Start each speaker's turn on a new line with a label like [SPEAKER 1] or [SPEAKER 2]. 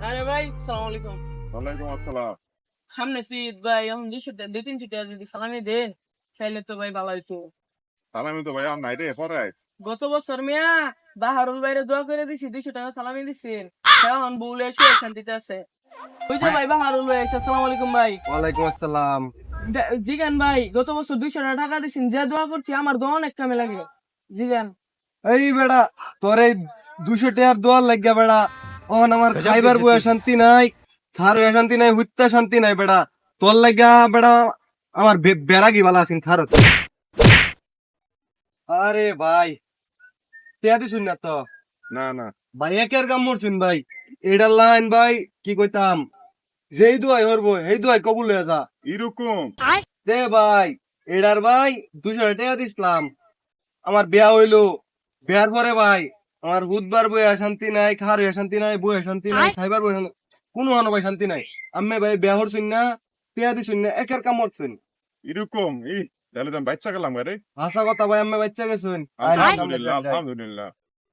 [SPEAKER 1] আরে ভাই সালাম আলাইকুম।
[SPEAKER 2] ওয়ালাইকুম আসসালাম।
[SPEAKER 1] সামনে শীত ভাই, এখন 2-3 টাকা যদি সালামি দেন তাইলে তো ভাই ভালো হইতো।
[SPEAKER 2] তাহলে আমি তো ভাই আর নাই রে পরে আইস।
[SPEAKER 1] গত বছর মিয়া বাহারুল ভাইরে দোয়া করে দিছি, 200 টাকা সালামি দিছেন, এখন বউলে এসে শান্তিতে আছে। ওই যে ভাই বাহারুল ভাই এসে, আসসালামু আলাইকুম ভাই।
[SPEAKER 3] ওয়ালাইকুম আসসালাম।
[SPEAKER 1] জিগান ভাই, গত বছর 200 টাকা দিছেন, যে দোয়া করছি আমার দোয়া অনেক কামে লাগে। জিগান।
[SPEAKER 3] এই বেড়া, তোর এই 200 টাকার দোয়ার লাগিয়া বেড়া, অন আমার খাইবার বয়ে শান্তি নাই, থার বয়ে শান্তি নাই, হুত্তা শান্তি নাই বেড়া। তোর লাগিয়া বেড়া আমার বেড়াগি বালা আছেন থার। আরে ভাই, টিয়া দিছুন না তো?
[SPEAKER 2] না না,
[SPEAKER 3] ভাই একের কাম মরছুন ভাই। এটার লাইন ভাই কি কইতাম, যেই দোয়াই হরবো এই দোয়াই কবুল হয়ে যা।
[SPEAKER 2] এরকম
[SPEAKER 3] দে ভাই, এটার ভাই 200 টাকা দিছিলাম, আমার বিয়া হইলো। বিয়ার পরে ভাই আমার হুদবার বইয়া শান্তি নাই, খার হইয়া শান্তি নাই, বইয়া শান্তি নাই, খাইবার বইয়া শান্তি, কোনো আনো ভাই শান্তি নাই। আমি ভাই বিয়া হরছুন না, পেয়া দিছুন না, একের কাম হরছুন।
[SPEAKER 2] এরকম তাহলে তো আমি বাচ্চা গেলাম রে।
[SPEAKER 3] ভাষা কথা ভাই, আমি বাচ্চা গেছুন।
[SPEAKER 2] আলহামদুলিল্লাহ আলহামদুলিল্লাহ।